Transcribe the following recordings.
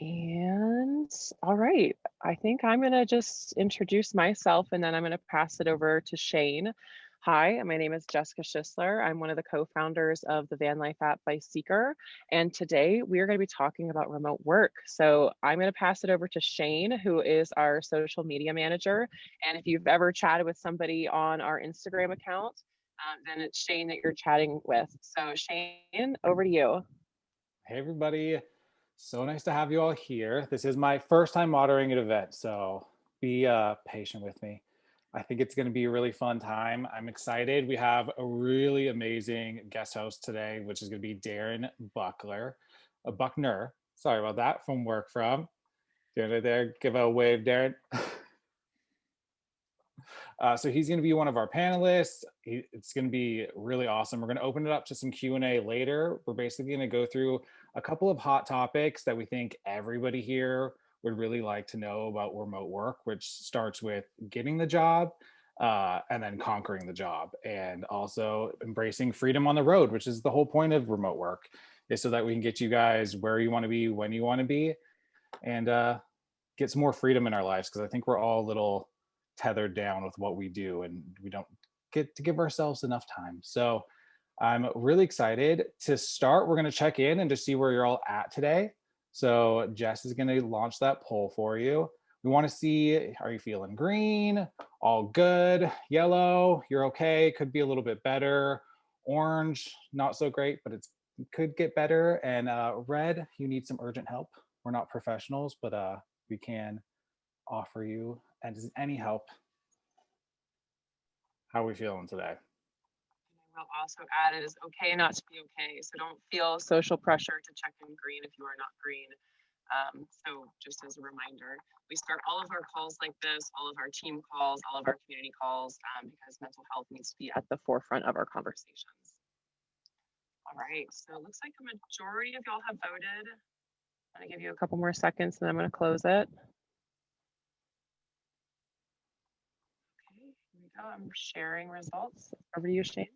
And all right, I think I'm going to just introduce myself and then I'm going to pass it over to Shane. Hi, my name is Jessica Schisler. I'm one of the co founders of the Van Life app by Seeker. And today we are going to be talking about remote work. So I'm going to pass it over to Shane, who is our social media manager. And if you've ever chatted with somebody on our Instagram account, then it's Shane that you're chatting with. So, Shane, over to you. Hey, everybody. So nice to have you all here. This is my first time moderating an event, so be patient with me. I think it's going to be a really fun time. I'm excited. We have a really amazing guest host today, which is going to be Darren Buckner. Sorry about that, from Work From. Doing it there. Give a wave, Darren. So he's going to be one of our panelists. It's going to be really awesome. We're going to open it up to some Q&A later. We're basically going to go through a couple of hot topics that we think everybody here would really like to know about remote work, which starts with getting the job and then conquering the job, and also embracing freedom on the road, which is the whole point of remote work, is so that we can get you guys where you want to be, when you want to be, and get some more freedom in our lives, because I think we're all a little tethered down with what we do and we don't get to give ourselves enough time. So I'm really excited to start. We're going to check in and to see where you're all at today. So Jess is going to launch that poll for you. We want to see, are you feeling green? All good. Yellow, you're okay. Could be a little bit better. Orange, not so great, but it could get better. And red, you need some urgent help. We're not professionals, but we can offer you and any help. How are we feeling today? Will also add it is okay not to be okay. So don't feel social pressure to check in green if you are not green. So just as a reminder, we start all of our calls like this, all of our team calls, all of our community calls, because mental health needs to be at the forefront of our conversations. All right, so it looks like the majority of y'all have voted. I'm gonna give you a couple more seconds and then I'm gonna close it. Okay, here we go. I'm sharing results. Over to you, Shane.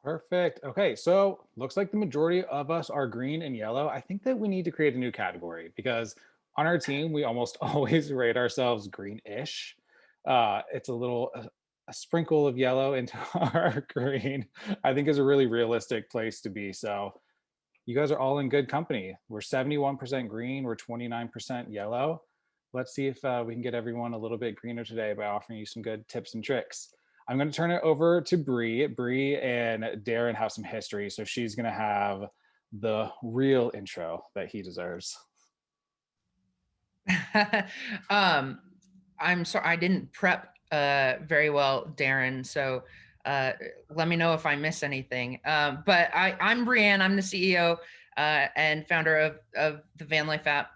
Perfect. Okay, so looks like the majority of us are green and yellow. I think that we need to create a new category, because on our team, we almost always rate ourselves green-ish. It's a sprinkle of yellow into our green, I think, is a really realistic place to be. So you guys are all in good company. We're 71% green, we're 29% yellow. Let's see if we can get everyone a little bit greener today by offering you some good tips and tricks. I'm going to turn it over to Bree. Bree and Darren have some history, so she's going to have the real intro that he deserves. I'm sorry, I didn't prep very well, Darren. So let me know if I miss anything. But I'm Brianne. I'm the CEO and founder of the Van Life app.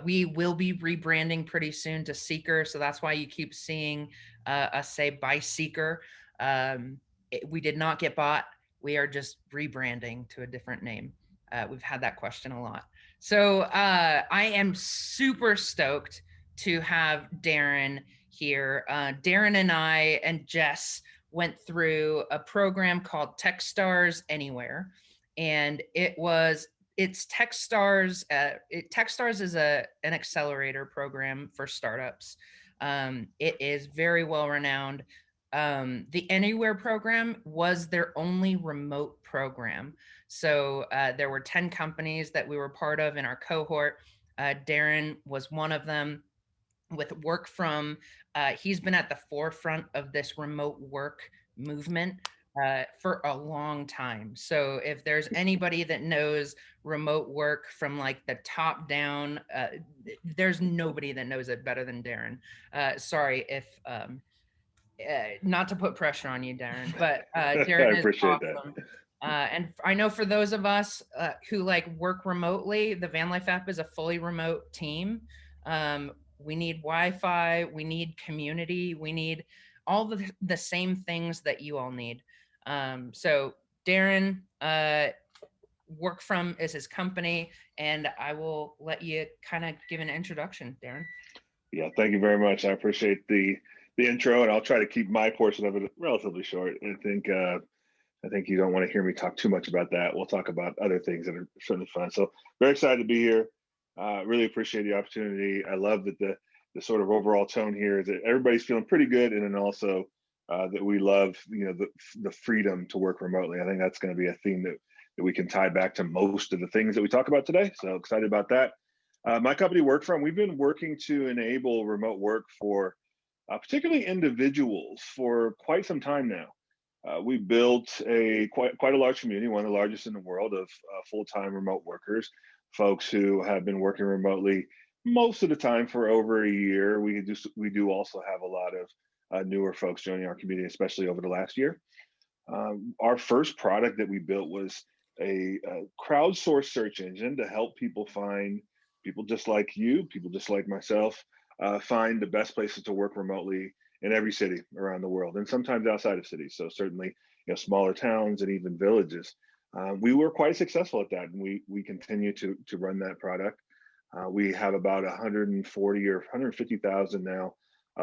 We will be rebranding pretty soon to Seeker, so that's why you keep seeing us say by Seeker. We did not get bought. We are just rebranding to a different name. We've had that question a lot. So I am super stoked to have Darren here. Darren and I and Jess went through a program called Techstars Anywhere, and it's Techstars. Techstars is an accelerator program for startups. It is very well renowned. The Anywhere program was their only remote program. So there were 10 companies that we were part of in our cohort. Darren was one of them. With Work From, he's been at the forefront of this remote work movement for a long time. So if there's anybody that knows remote work from like the top down, there's nobody that knows it better than Darren. Sorry if not to put pressure on you, Darren, but Darren I is appreciate awesome. that. And I know for those of us who like work remotely, the Van Life app is a fully remote team. We need Wi-Fi, we need community, we need all the same things that you all need. So Darren, Work From is his company, and I will let you kind of give an introduction, Darren. Yeah, thank you very much. I appreciate the intro, and I'll try to keep my portion of it relatively short. I think you don't want to hear me talk too much about that. We'll talk about other things that are certainly fun. So very excited to be here. Really appreciate the opportunity. I love that the sort of overall tone here is that everybody's feeling pretty good, and then also that we love, the freedom to work remotely. I think that's going to be a theme that we can tie back to most of the things that we talk about today. So excited about that. My company, Work From, we've been working to enable remote work for particularly individuals for quite some time now. We built a quite a large community, one of the largest in the world, of full-time remote workers, folks who have been working remotely most of the time for over a year. We do also have a lot of newer folks joining our community, especially over the last year. Our first product that we built was a crowdsourced search engine to help people find people just like you, people just like myself, find the best places to work remotely in every city around the world, and sometimes outside of cities. So certainly, smaller towns and even villages. We were quite successful at that, and we continue to run that product. We have about 140 or 150,000 now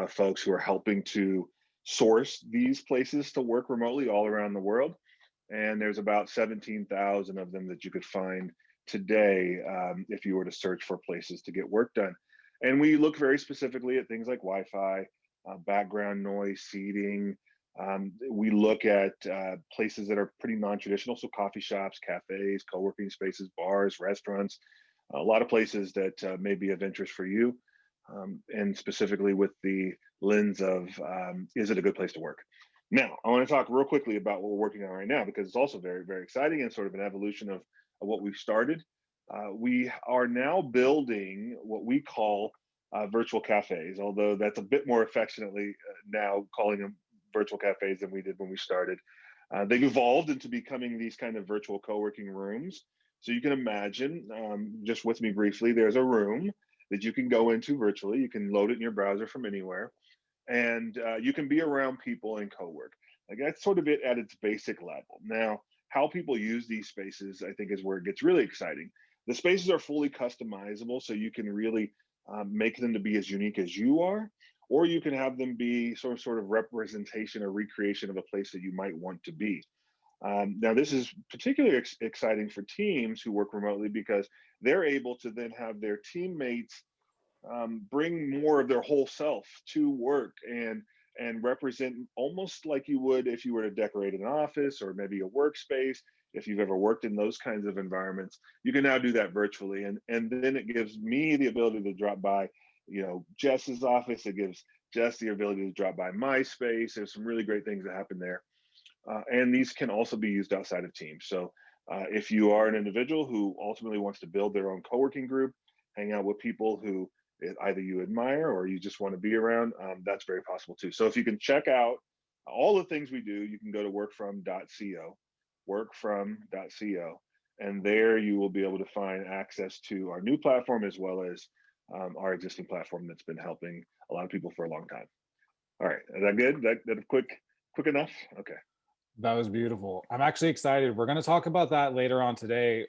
folks who are helping to source these places to work remotely all around the world. And there's about 17,000 of them that you could find today if you were to search for places to get work done. And we look very specifically at things like Wi-Fi, background noise, seating. We look at places that are pretty non-traditional, so coffee shops, cafes, co-working spaces, bars, restaurants, a lot of places that may be of interest for you, and specifically with the lens of is it a good place to work? Now, I want to talk real quickly about what we're working on right now, because it's also very, very exciting and sort of an evolution of what we've started. We are now building what we call virtual cafes, although that's a bit more affectionately now calling them virtual cafes than we did when we started. They've evolved into becoming these kind of virtual co-working rooms. So you can imagine, just with me briefly, there's a room that you can go into virtually. You can load it in your browser from anywhere, and you can be around people and co-work. Like, that's sort of it at its basic level. Now, how people use these spaces, I think, is where it gets really exciting. The spaces are fully customizable, so you can really make them to be as unique as you are, or you can have them be sort of representation or recreation of a place that you might want to be. Now, this is particularly exciting for teams who work remotely, because they're able to then have their teammates bring more of their whole self to work and represent, almost like you would if you were to decorate an office or maybe a workspace. If you've ever worked in those kinds of environments, you can now do that virtually, and then it gives me the ability to drop by, Jess's office. It gives Jess the ability to drop by my space. There's some really great things that happen there. And these can also be used outside of teams. So if you are an individual who ultimately wants to build their own co-working group, hang out with people who either you admire or you just want to be around, that's very possible too. So if you can check out all the things we do, you can go to workfrom.co, and there you will be able to find access to our new platform, as well as our existing platform that's been helping a lot of people for a long time. All right, is that good? That quick enough? Okay. That was beautiful. I'm actually excited. We're going to talk about that later on today.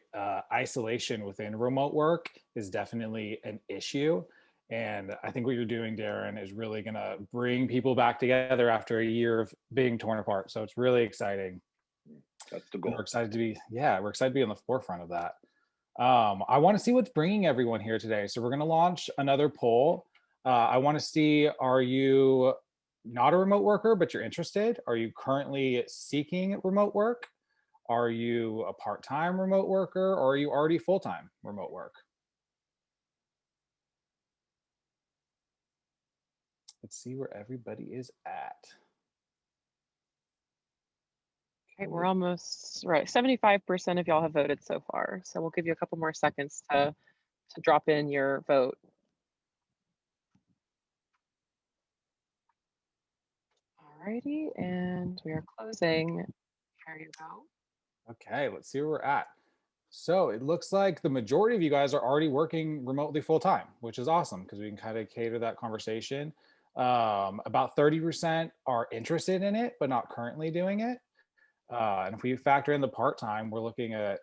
Isolation within remote work is definitely an issue. And I think what you're doing, Darren, is really going to bring people back together after a year of being torn apart. So it's really exciting. That's the goal. We're excited to be on the forefront of that. I want to see what's bringing everyone here today. So we're going to launch another poll. I want to see, are you not a remote worker, but you're interested? Are you currently seeking remote work? Are you a part-time remote worker, or are you already full-time remote work? Let's see where everybody is at. Okay, we're almost right. 75% of y'all have voted so far. So we'll give you a couple more seconds to drop in your vote. Alrighty, and we are closing. Here you go. Okay, let's see where we're at. So it looks like the majority of you guys are already working remotely full-time, which is awesome, because we can kind of cater that conversation. About 30% are interested in it, but not currently doing it. And if we factor in the part-time, we're looking at,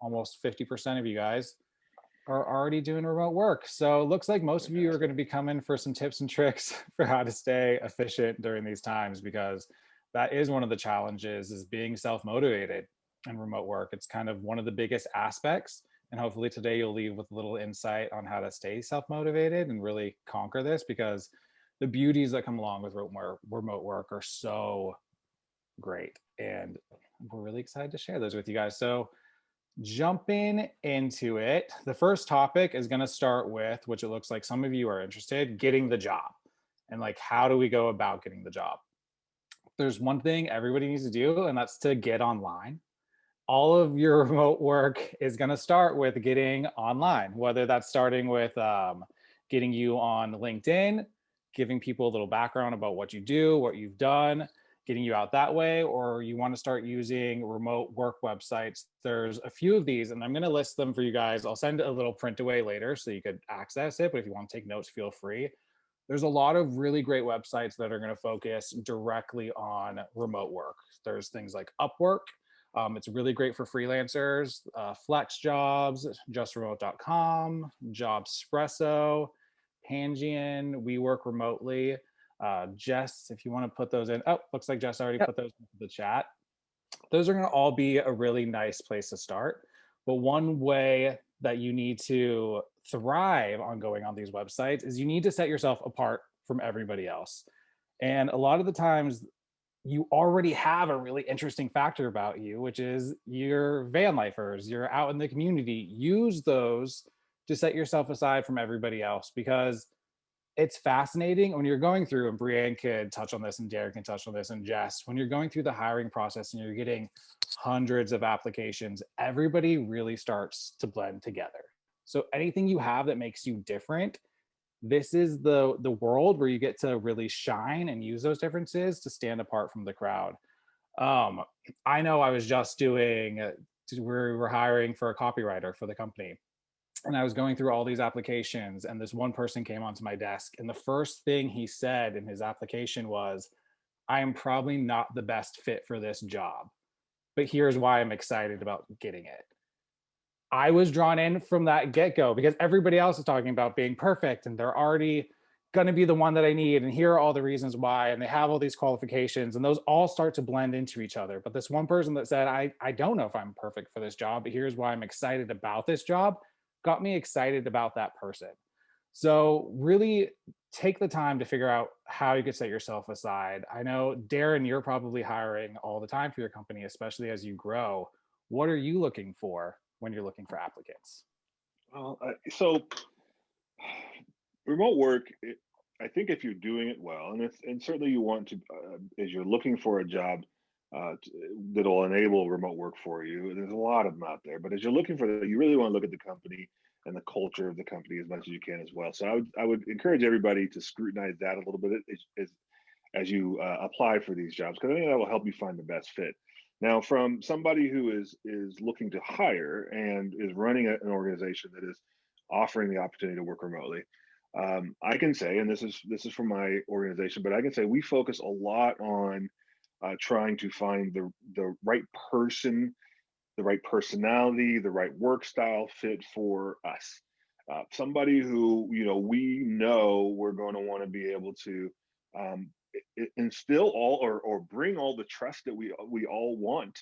almost 50% of you guys are already doing remote work. So it looks like most of you are going to be coming for some tips and tricks for how to stay efficient during these times, because that is one of the challenges, is being self-motivated in remote work. It's kind of one of the biggest aspects And hopefully today you'll leave with a little insight on how to stay self-motivated and really conquer this, because the beauties that come along with remote work are so great. And we're really excited to share those with you guys. So jumping into it, the first topic is going to start with, which it looks like some of you are interested, getting the job. And like, how do we go about getting the job? There's one thing everybody needs to do, and that's to get online. All of your remote work is going to start with getting online, whether that's starting with getting you on LinkedIn, giving people a little background about what you do, what you've done, getting you out that way, or you want to start using remote work websites. There's a few of these, and I'm going to list them for you guys. I'll send a little print away later so you could access it, but if you want to take notes, feel free. There's a lot of really great websites that are going to focus directly on remote work. There's things like Upwork. It's really great for freelancers, Flex Jobs, justremote.com, Jobspresso, Pangian, We Work Remotely. Jess, if you want to put those in. Oh, looks like Jess already put those into the chat. Those are going to all be a really nice place to start. But one way that you need to thrive on going on these websites is you need to set yourself apart from everybody else. And a lot of the times you already have a really interesting factor about you, which is you're van lifers, you're out in the community. Use those to set yourself aside from everybody else, because it's fascinating when you're going through, and Brianne could touch on this and Derek can touch on this, and Jess, when you're going through the hiring process and you're getting hundreds of applications, everybody really starts to blend together. So anything you have that makes you different, this is the world where you get to really shine and use those differences to stand apart from the crowd. I know I was just doing, we were hiring for a copywriter for the company, and I was going through all these applications, and this one person came onto my desk, and the first thing he said in his application was, I am probably not the best fit for this job, but here's why I'm excited about getting it. I was drawn in from that get-go because everybody else is talking about being perfect and they're already going to be the one that I need, and here are all the reasons why, and they have all these qualifications, and those all start to blend into each other. But this one person that said, I don't know if I'm perfect for this job, but here's why I'm excited about this job, got me excited about that person. So really take the time to figure out how you could set yourself aside. I know, Darren, you're probably hiring all the time for your company, especially as you grow. What are you looking for when you're looking for applicants? Well, so remote work, I think if you're doing it well, and certainly you want to, as you're looking for a job that'll enable remote work for you, there's a lot of them out there. But as you're looking for that, you really want to look at the company and the culture of the company as much as you can as well. So I would encourage everybody to scrutinize that a little bit as you apply for these jobs, because I think that will help you find the best fit. Now, from somebody who is looking to hire and is running an organization that is offering the opportunity to work remotely, I can say, and this is from my organization, but I can say we focus a lot on trying to find the right person, the right personality, the right work style fit for us. Somebody who we know we're going to want to be able to um, instill all or bring all the trust that we all want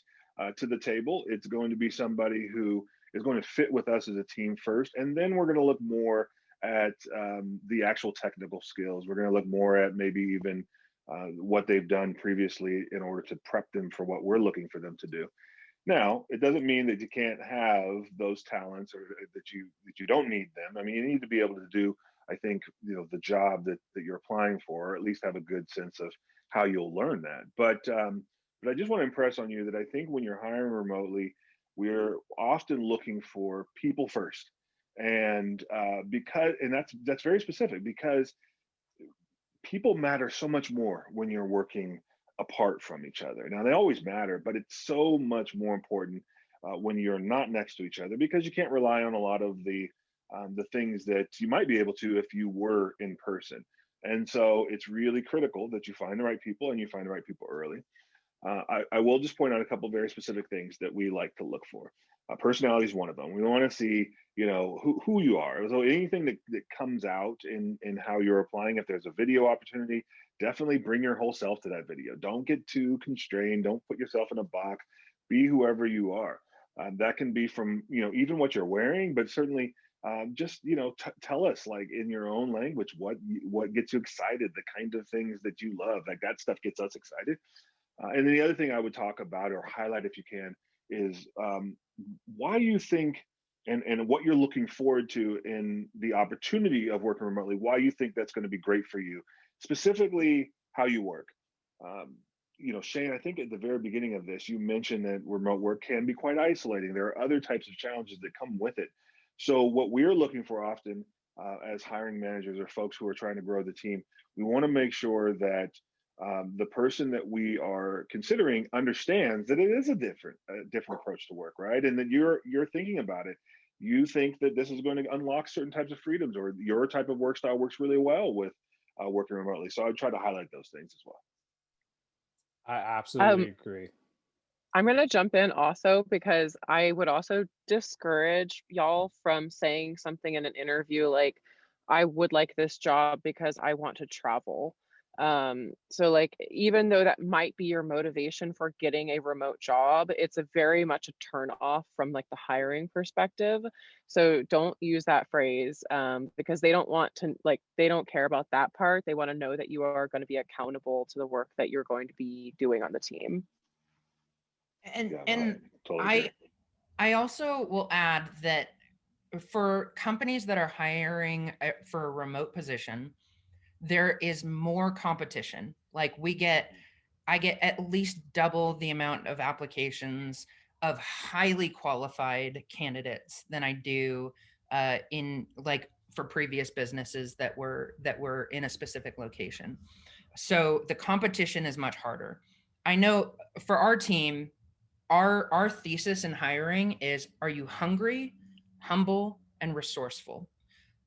to the table. It's going to be somebody who is going to fit with us as a team first, and then we're going to look more at the actual technical skills. We're going to look more at maybe even what they've done previously in order to prep them for what we're looking for them to do. Now, it doesn't mean that you can't have those talents, or that you don't need them. I mean, you need to be able to do, I think, the job that you're applying for, or at least have a good sense of how you'll learn that. But I just want to impress on you that I think when you're hiring remotely, we're often looking for people first, and that's very specific, because people matter so much more when you're working apart from each other. Now, they always matter, but it's so much more important when you're not next to each other, because you can't rely on a lot of the things that you might be able to if you were in person. And so it's really critical that you find the right people, and you find the right people early. I will just point out a couple of very specific things that we like to look for. Personality is one of them. We want to see, who you are. So anything that comes out in how you're applying, if there's a video opportunity, definitely bring your whole self to that video. Don't get too constrained. Don't put yourself in a box. Be whoever you are. That can be from, even what you're wearing, but certainly just, tell us like in your own language what gets you excited, the kind of things that you love. Like that stuff gets us excited. And then the other thing I would talk about or highlight, if you can, is why you think and what you're looking forward to in the opportunity of working remotely, why you think that's going to be great for you, specifically how you work. Um, Shane, I think at the very beginning of this, you mentioned that remote work can be quite isolating. There are other types of challenges that come with it. So, what we're looking for often as hiring managers or folks who are trying to grow the team, we want to make sure that the person that we are considering understands that it is a different approach to work, right? And that you're thinking about it. You think that this is going to unlock certain types of freedoms, or your type of work style works really well with working remotely. So I try to highlight those things as well. I Um, absolutely agree. I'm going to jump in also because I would also discourage y'all from saying something in an interview like, I would like this job because I want to travel. So like, even though that might be your motivation for getting a remote job, it's a very much a turn off from like the hiring perspective. So don't use that phrase because they don't want to, like, they don't care about that part. They want to know that you are going to be accountable to the work that you're going to be doing on the team. And Yeah, no, I and totally agree. I also will add that for companies that are hiring for a remote position, there is more competition. Like I get at least double the amount of applications of highly qualified candidates than I do in like for previous businesses that were in a specific location. So the competition is much harder. I know for our team, our thesis in hiring is: are you hungry, humble, and resourceful?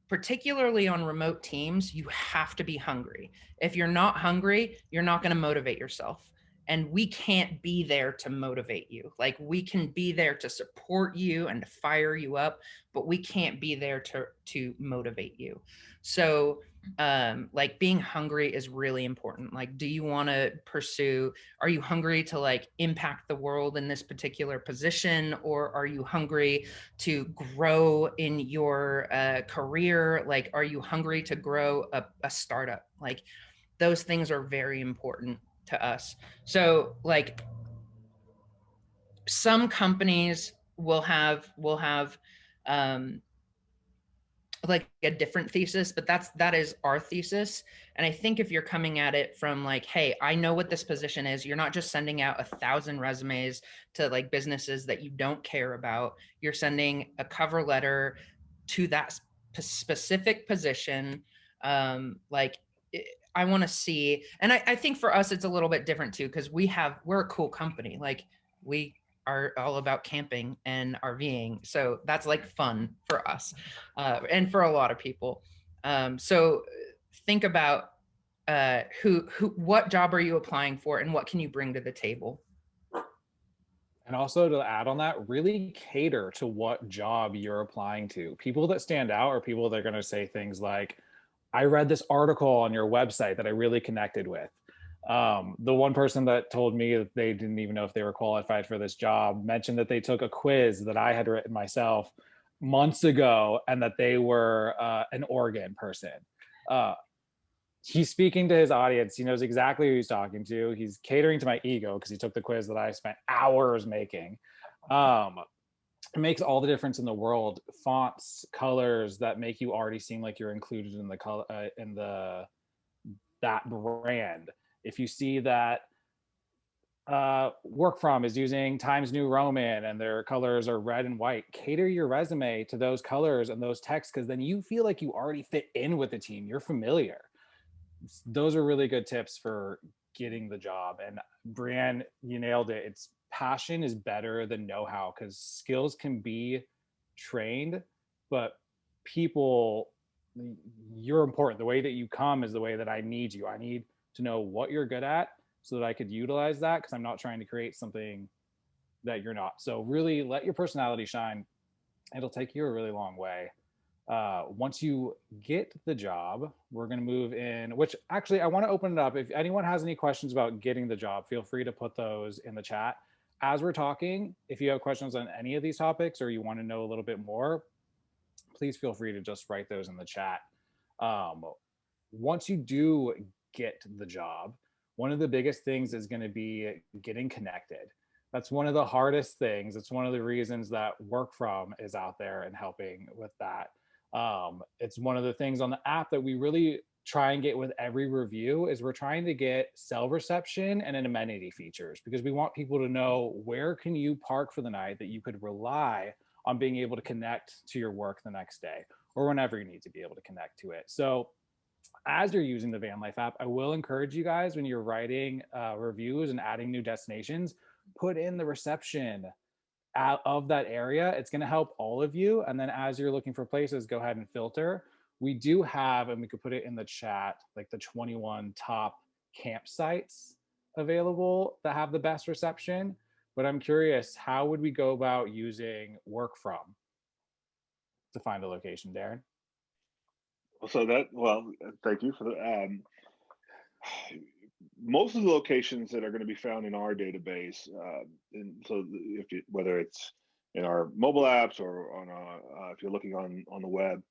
Particularly on remote teams, you have to be hungry. If you're not hungry, you're not going to motivate yourself. And we can't be there to motivate you. Like we can be there to support you and to fire you up, but we can't be there to motivate you. So like being hungry is really important. Like, do you want to pursue, are you hungry to like impact the world in this particular position, or are you hungry to grow in your career? Like, are you hungry to grow a startup? Like, those things are very important to us. So, like, some companies will have um, like a different thesis, but that is our thesis. And I think if you're coming at it from like, hey, I know what this position is, you're not just sending out 1,000 resumes to like businesses that you don't care about. You're sending a cover letter to that specific position. Like I want to see, and I think for us it's a little bit different too, because we're a cool company. Like we are all about camping and RVing. So that's like fun for us and for a lot of people. So think about what job are you applying for and what can you bring to the table? And also to add on that, really cater to what job you're applying to. People that stand out are people that are going to say things like, I read this article on your website that I really connected with. The one person that told me that they didn't even know if they were qualified for this job mentioned that they took a quiz that I had written myself months ago and that they were an organ person. He's speaking to his audience. He knows exactly who he's talking to. He's catering to my ego because he took the quiz that I spent hours making. It makes all the difference in the world. Fonts, colors that make you already seem like you're included in the color in the that brand. If you see that Work From is using Times New Roman and their colors are red and white, cater your resume to those colors and those texts, because then you feel like you already fit in with the team. You're familiar. Those are really good tips for getting the job. And Brianne, you nailed it. It's passion is better than know-how, because skills can be trained, but people, you're important. The way that you come is the way that I need you. I need to know what you're good at so that I could utilize that, because I'm not trying to create something that you're not. So really let your personality shine. It'll take you a really long way. Once you get the job, we're going to move in, which actually I want to open it up. If anyone has any questions about getting the job, feel free to put those in the chat. as we're talking, if you have questions on any of these topics or you want to know a little bit more, please feel free to just write those in the chat. Um, Once you do get the job, one of the biggest things is going to be getting connected. That's one of the hardest things. It's one of the reasons that Work From is out there and helping with that. It's one of the things on the app that we really try and get with every review is we're trying to get cell reception and an amenity features, because we want people to know where can you park for the night that you could rely on being able to connect to your work the next day or whenever you need to be able to connect to it. So as you're using the Van Life app, I will encourage you guys, when you're writing reviews and adding new destinations, put in the reception out of that area. It's going to help all of you. And then as you're looking for places, go ahead and filter. We do have, and we could put it in the chat, like the 21 top campsites available that have the best reception. But I'm curious, how would we go about using Work From to find a location, Darren? So thank you for the. Most of the locations that are going to be found in our database, and so if you, whether it's in our mobile apps or on if you're looking on the web,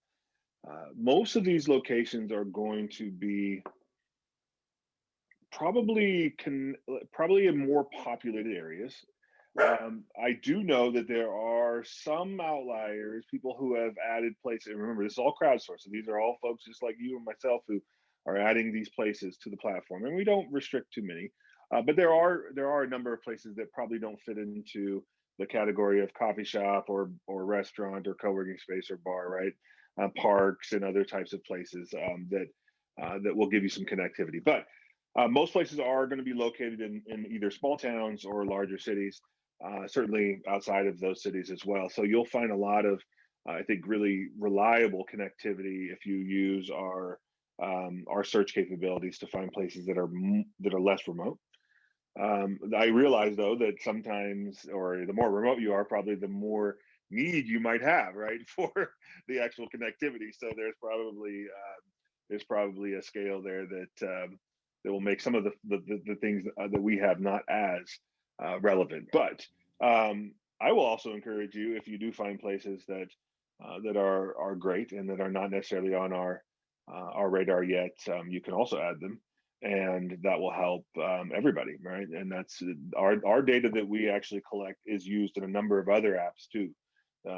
most of these locations are going to be probably in more populated areas. I do know that there are some outliers, people who have added places. And remember, this is all crowdsourced. So these are all folks just like you and myself who are adding these places to the platform, and we don't restrict too many. But there are a number of places that probably don't fit into the category of coffee shop or restaurant or co-working space or bar, right? Parks and other types of places that will give you some connectivity. But most places are going to be located in either small towns or larger cities, certainly outside of those cities as well. So you'll find a lot of, I think, really reliable connectivity if you use our search capabilities to find places that are less remote. I realize though that sometimes, or the more remote you are, probably the more need you might have, right, for the actual connectivity. So there's probably a scale there that will make some of the things that we have not as relevant. But I will also encourage you, if you do find places that are great and that are not necessarily on our radar yet, you can also add them, and that will help everybody, right? And that's our data that we actually collect is used in a number of other apps too.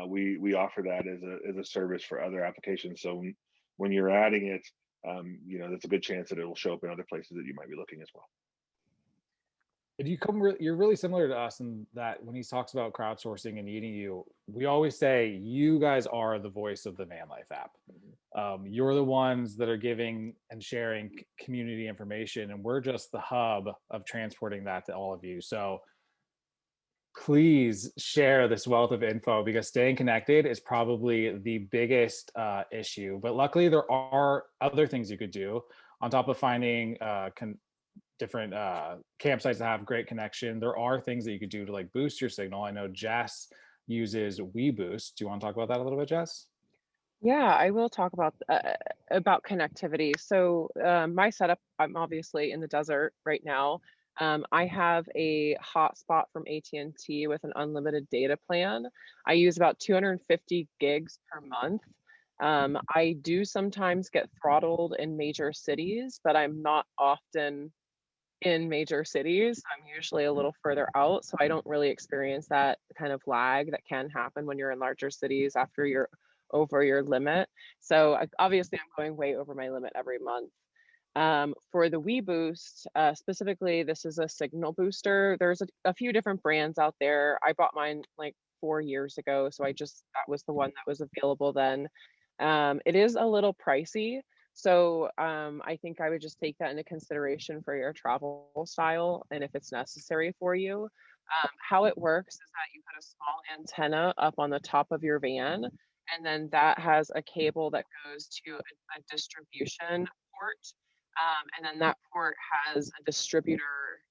We offer that as a service for other applications. So when you're adding it, that's a good chance that it will show up in other places that you might be looking as well. You're really similar to us in that when he talks about crowdsourcing and needing you, we always say you guys are the voice of the Van Life app. You're the ones that are giving and sharing community information, and we're just the hub of transporting that to all of you. So please share this wealth of info, because staying connected is probably the biggest issue. But luckily, there are other things you could do on top of finding different campsites that have great connection. There are things that you could do to like boost your signal. I know Jess uses WeBoost. Do you want to talk about that a little bit, Jess? Yeah, I will talk about connectivity. So my setup, I'm obviously in the desert right now. I have a hotspot from AT&T with an unlimited data plan. I use about 250 gigs per month. I do sometimes get throttled in major cities, but I'm not often in major cities. I'm usually a little further out, so I don't really experience that kind of lag that can happen when you're in larger cities after you're over your limit. So obviously I'm going way over my limit every month. For the WeBoost, specifically, this is a signal booster. There's a few different brands out there. I bought mine like 4 years ago, so that was the one that was available then. It is a little pricey, so I think I would just take that into consideration for your travel style and if it's necessary for you. How it works is that you put a small antenna up on the top of your van, and then that has a cable that goes to a distribution port. And then that port has a distributor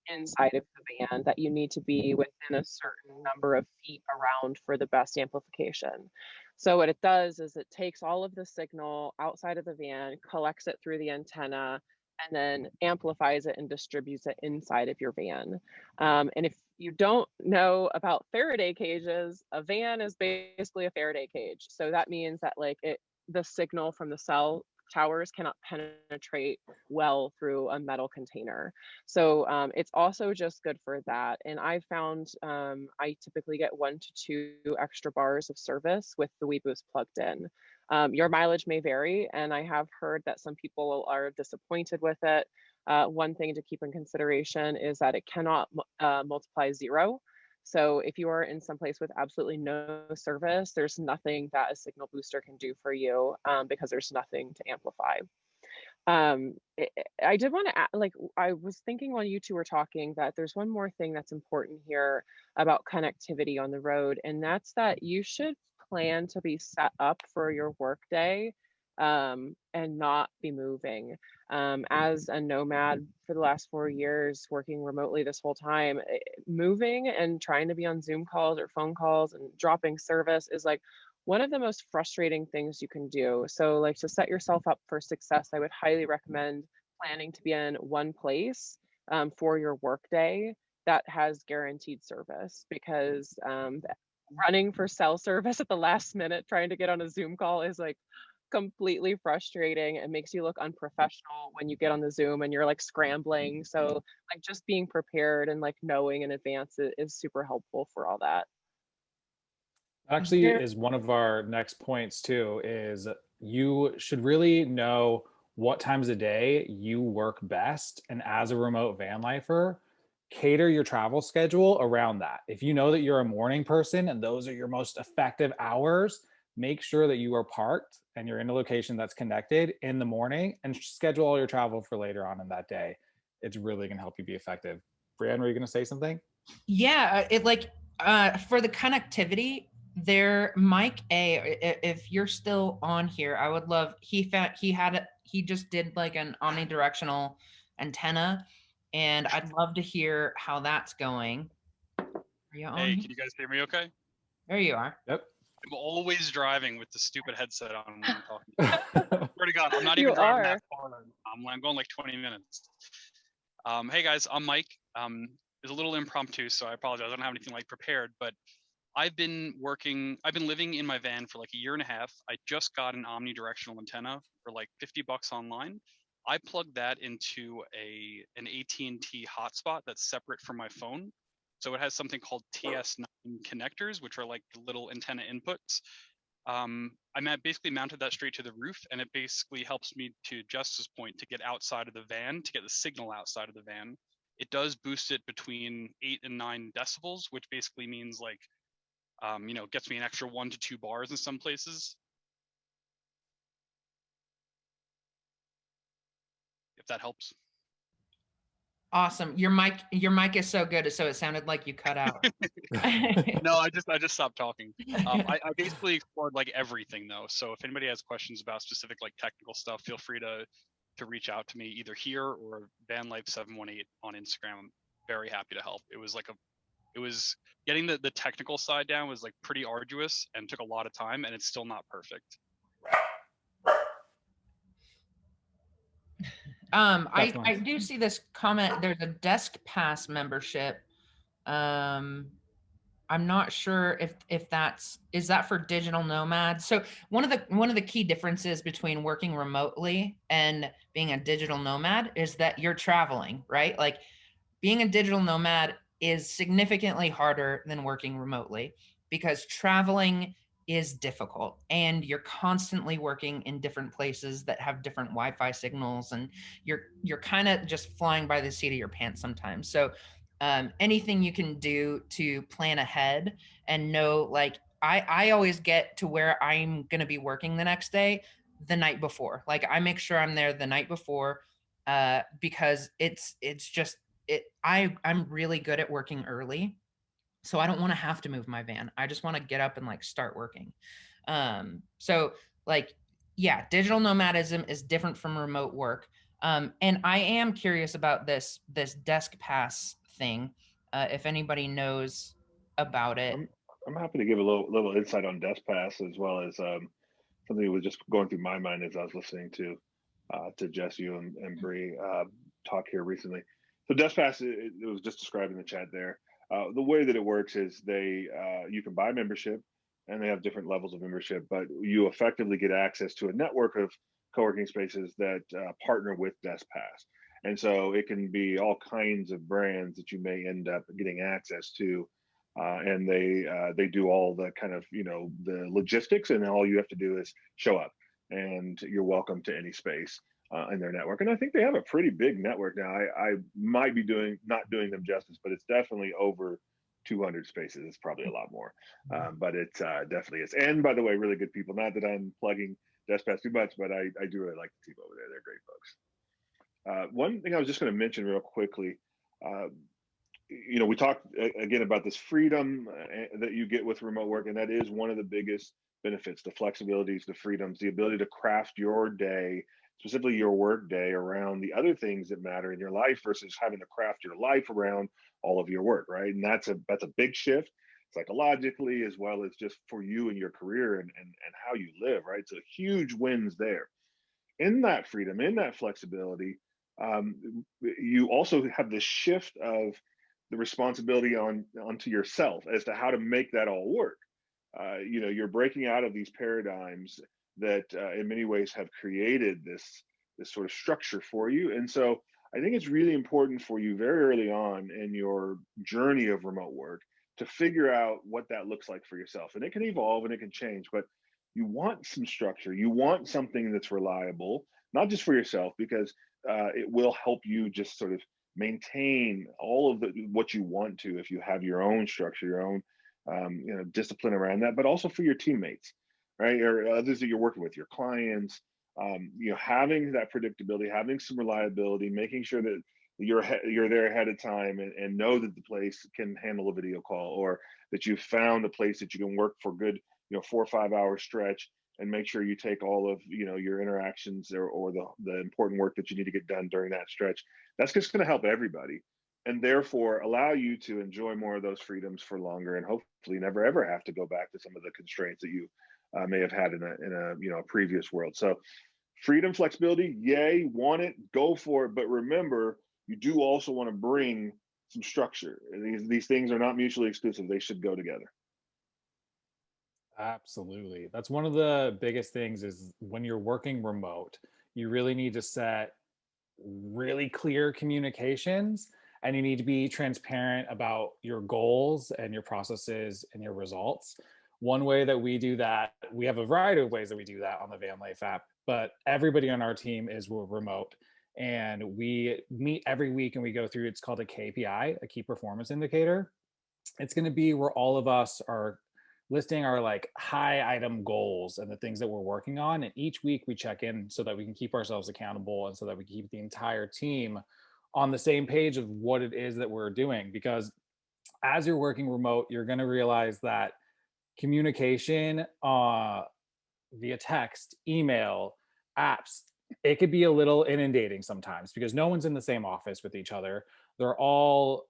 inside of the van that you need to be within a certain number of feet around for the best amplification. So what it does is it takes all of the signal outside of the van, collects it through the antenna, and then amplifies it and distributes it inside of your van. And if you don't know about Faraday cages, a van is basically a Faraday cage. So that means that like the signal from the cell towers cannot penetrate well through a metal container. So it's also just good for that. And I found I typically get 1 to 2 extra bars of service with the Weeboost plugged in. Your mileage may vary, and I have heard that some people are disappointed with it. One thing to keep in consideration is that it cannot multiply 0. So if you are in some place with absolutely no service, there's nothing that a signal booster can do for you because there's nothing to amplify. I did want to like, I was thinking while you two were talking that there's one more thing that's important here about connectivity on the road, and that's that you should plan to be set up for your workday and not be moving. As a nomad for the last 4 years, working remotely this whole time, moving and trying to be on Zoom calls or phone calls and dropping service is like one of the most frustrating things you can do. So like to set yourself up for success, I would highly recommend planning to be in one place for your workday that has guaranteed service, because running for cell service at the last minute trying to get on a Zoom call is like completely frustrating. It makes you look unprofessional when you get on the Zoom and you're like scrambling. So like just being prepared and like knowing in advance is super helpful for all that. Actually is one of our next points too, is you should really know what times of day you work best. And as a remote van lifer, cater your travel schedule around that. If you know that you're a morning person and those are your most effective hours, make sure that you are parked and you're in a location that's connected in the morning, and schedule all your travel for later on in that day. It's really going to help you be effective. Brianne, were you going to say something? Yeah, it like for the connectivity there, Mike A, if you're still on here, I would love, he just did like an omnidirectional antenna, and I'd love to hear how that's going. Are you on? Hey, can you guys hear me okay? There you are. Yep. I'm always driving with the stupid headset on when I'm talking. Swear to God, I'm not even You driving are. that far. I'm going like 20 minutes. Hey guys, I'm Mike. It's a little impromptu, so I apologize. I don't have anything like prepared, but I've been living in my van for like a year and a half. I just got an omnidirectional antenna for like $50 online. I plugged that into an AT&T hotspot that's separate from my phone. So it has something called TS9 connectors, which are like little antenna inputs. Basically mounted that straight to the roof, and it basically helps me, to Justice's point, to get outside of the van, to get the signal outside of the van. It does boost it between 8 and 9 decibels, which basically means like, gets me an extra 1 to 2 bars in some places. If that helps. Awesome. Your mic is so good, so it sounded like you cut out. No, I just stopped talking. I basically explored like everything though. So if anybody has questions about specific like technical stuff, feel free to reach out to me either here or vanlife718 on Instagram. I'm very happy to help. It was getting the technical side down was like pretty arduous and took a lot of time, and it's still not perfect. I do see this comment. There's a Desk Pass membership. I'm not sure if is that for digital nomads. So one of the key differences between working remotely and being a digital nomad is that you're traveling, right? Like being a digital nomad is significantly harder than working remotely, because traveling is difficult and you're constantly working in different places that have different Wi-Fi signals, and you're kind of just flying by the seat of your pants sometimes. So anything you can do to plan ahead and know, like I always get to where I'm going to be working the next day the night before. Like I make sure I'm there the night before because it's just I'm really good at working early, so I don't want to have to move my van. I just want to get up and like start working. So like, yeah, digital nomadism is different from remote work. And I am curious about this Desk Pass thing. If anybody knows about it. I'm happy to give a little insight on Desk Pass, as well as something that was just going through my mind as I was listening to Jess, you and Bree talk here recently. So Desk Pass, it was just described in the chat there. The way that it works is you can buy membership, and they have different levels of membership, but you effectively get access to a network of co-working spaces that partner with DeskPass. And so it can be all kinds of brands that you may end up getting access to. And they do all the kind of, the logistics, and all you have to do is show up, and you're welcome to any space in their network. And I think they have a pretty big network now. I might be not doing them justice, but it's definitely over 200 spaces. It's probably a lot more, but it definitely is. And by the way, really good people. Not that I'm plugging DeskPass too much, but I do really like the team over there. They're great folks. One thing I was just going to mention real quickly, we talked again about this freedom that you get with remote work, and that is one of the biggest benefits: the flexibilities, the freedoms, the ability to craft your day, specifically your work day, around the other things that matter in your life versus having to craft your life around all of your work, right? And that's a big shift psychologically, as well as just for you and your career and how you live, right? So huge wins there. In that freedom, in that flexibility, you also have this shift of the responsibility onto yourself as to how to make that all work. You're breaking out of these paradigms that in many ways have created this sort of structure for you. And so I think it's really important for you very early on in your journey of remote work to figure out what that looks like for yourself. And it can evolve and it can change, but you want some structure. You want something that's reliable, not just for yourself, because it will help you just sort of maintain all of what you want to, if you have your own structure, your own discipline around that, but also for your teammates, right, or others that you're working with, your clients. Having that predictability, having some reliability, making sure that you're there ahead of time, and know that the place can handle a video call, or that you've found a place that you can work for good 4 or 5 hour stretch, and make sure you take all of your interactions or the important work that you need to get done during that stretch. That's just going to help everybody, and therefore allow you to enjoy more of those freedoms for longer, and hopefully never ever have to go back to some of the constraints that you may have had in a previous world. So freedom, flexibility, yay, want it, go for it. But remember, you do also want to bring some structure. These things are not mutually exclusive. They should go together. Absolutely. That's one of the biggest things is when you're working remote, you really need to set really clear communications, and you need to be transparent about your goals and your processes and your results. One way that we do that, we have a variety of ways that we do that on the Van Life app, but everybody on our team is remote, and we meet every week and we go through, it's called a KPI, a key performance indicator. It's going to be where all of us are listing our like high item goals and the things that we're working on. And each week we check in so that we can keep ourselves accountable, and so that we keep the entire team on the same page of what it is that we're doing. Because as you're working remote, you're going to realize that communication via text, email, apps, it could be a little inundating sometimes because no one's in the same office with each other. They're all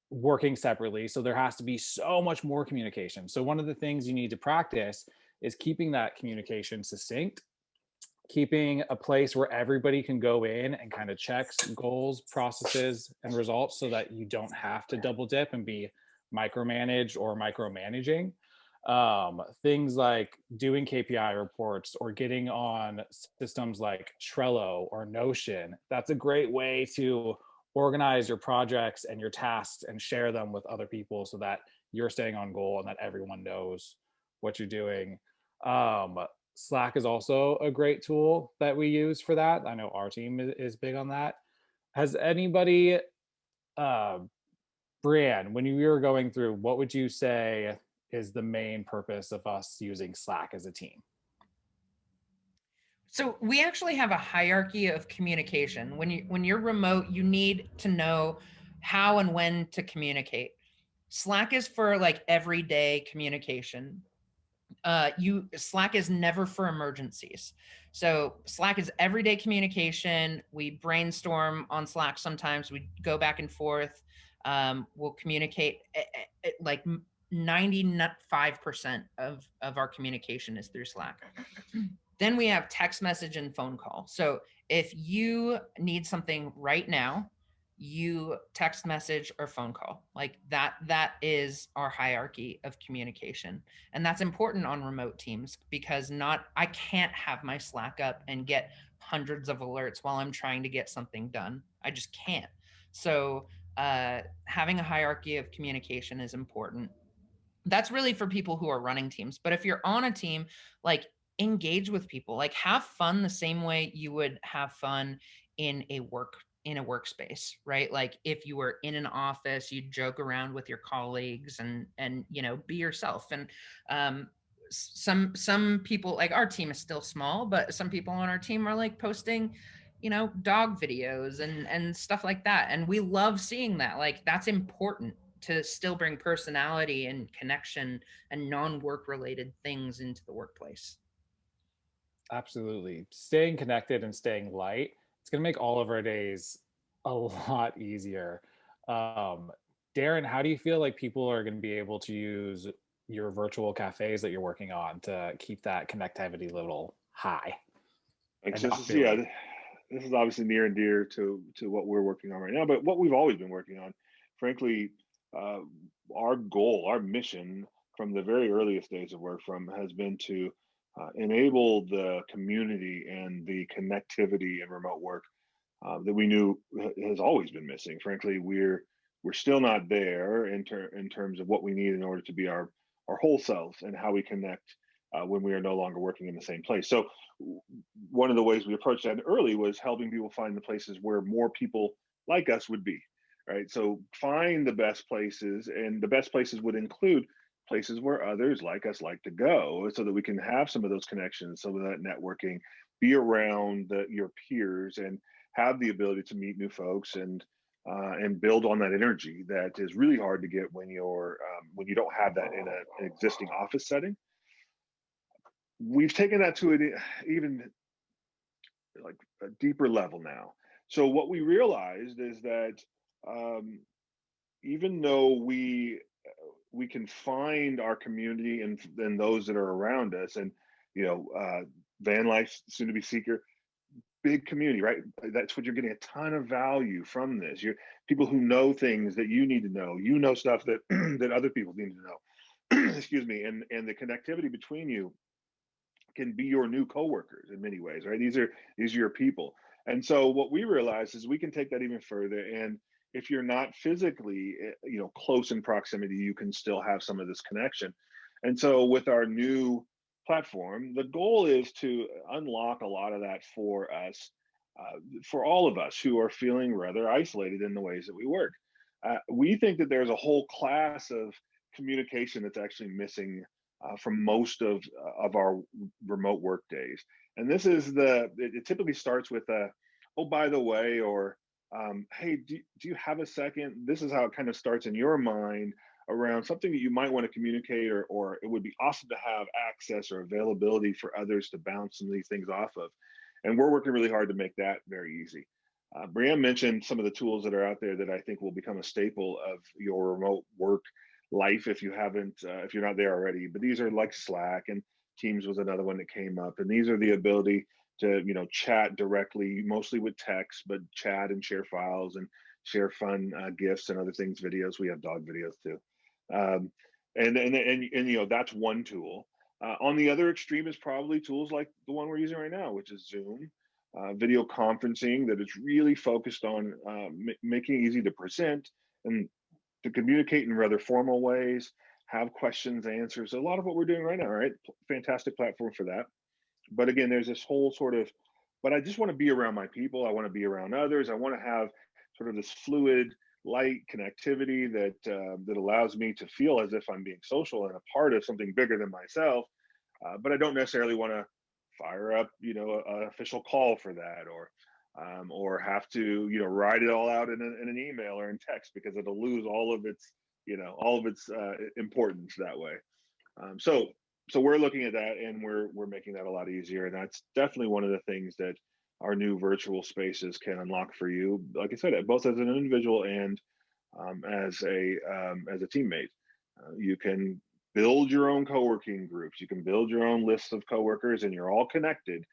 working separately. So there has to be so much more communication. So one of the things you need to practice is keeping that communication succinct, keeping a place where everybody can go in and kind of check goals, processes, and results, so that you don't have to double dip and be micromanaged or micromanaging. Things like doing KPI reports or getting on systems like Trello or Notion. That's a great way to organize your projects and your tasks and share them with other people, so that you're staying on goal and that everyone knows what you're doing. Slack is also a great tool that we use for that. I know our team is big on that. Has anybody, Brianne, when you were going through, what would you say is the main purpose of us using Slack as a team? So we actually have a hierarchy of communication. When you're remote, you need to know how and when to communicate. Slack is for like everyday communication. Slack is never for emergencies. So Slack is everyday communication. We brainstorm on Slack sometimes. We go back and forth. We'll communicate like 95% of our communication is through Slack. Then we have text message and phone call. So if you need something right now, you text message or phone call. Like that is our hierarchy of communication. And that's important on remote teams because I can't have my Slack up and get hundreds of alerts while I'm trying to get something done. I just can't. So having a hierarchy of communication is important. That's really for people who are running teams. But if you're on a team, like engage with people, like have fun the same way you would have fun in a workspace, right? Like if you were in an office, you joke around with your colleagues and be yourself. And some people, like our team is still small, but some people on our team are like posting dog videos and stuff like that, and we love seeing that. Like that's important to still bring personality and connection and non-work related things into the workplace. Absolutely. Staying connected and staying light, it's going to make all of our days a lot easier. Um, Darren, how do you feel like people are going to be able to use your virtual cafes that you're working on to keep that connectivity level high? Thanks. And This not is, feel yeah, like, this is obviously near and dear to what we're working on right now, but what we've always been working on. Frankly, uh, our goal, our mission from the very earliest days of work from has been to enable the community and the connectivity in remote work that we knew has always been missing. Frankly, we're still not there in terms of what we need in order to be our whole selves and how we connect when we are no longer working in the same place. So one of the ways we approached that early was helping people find the places where more people like us would be, right? So find the best places, and the best places would include places where others like us like to go, so that we can have some of those connections, some of that networking, be around your peers, and have the ability to meet new folks and build on that energy that is really hard to get when when you don't have that in an existing office setting. We've taken that to an even like a deeper level now. So what we realized is that um, even though we can find our community and those that are around us, and van life, soon to be seeker, big community, right? That's what you're getting a ton of value from this. You're people who know things that you need to know. You know stuff that that other people need to know. Excuse me, and the connectivity between you can be your new coworkers in many ways, right? These are your people. And so what we realize is we can take that even further. And if you're not physically, close in proximity, you can still have some of this connection. And so with our new platform, the goal is to unlock a lot of that for us, for all of us who are feeling rather isolated in the ways that we work. We think that there's a whole class of communication that's actually missing from most of our remote work days. And this is it typically starts with a, oh, by the way, or hey, do you have a second? This is how it kind of starts in your mind around something that you might want to communicate, or it would be awesome to have access or availability for others to bounce some of these things off of. And we're working really hard to make that very easy. Brianne mentioned some of the tools that are out there that I think will become a staple of your remote work life if you haven't if you're not there already. But these are like Slack, and Teams was another one that came up, and these are the ability to chat directly, mostly with text, but chat and share files and share fun gifs and other things, videos. We have dog videos too. um, and that's one tool. On the other extreme is probably tools like the one we're using right now, which is Zoom, video conferencing, that is really focused on making it easy to present and to communicate in rather formal ways, have questions, answers. A lot of what we're doing right now, right? Fantastic platform for that. But again, there's this whole sort of, but I just want to be around my people. I want to be around others. I want to have sort of this fluid, light connectivity that allows me to feel as if I'm being social and a part of something bigger than myself. But I don't necessarily want to fire up, an official call for that, or have to, write it all out in an email or in text, because it'll lose all of its, importance that way. So we're looking at that, and we're making that a lot easier, and that's definitely one of the things that our new virtual spaces can unlock for you. Like I said, both as an individual and as a teammate. You can build your own co-working groups. You can build your own list of coworkers, and you're all connected.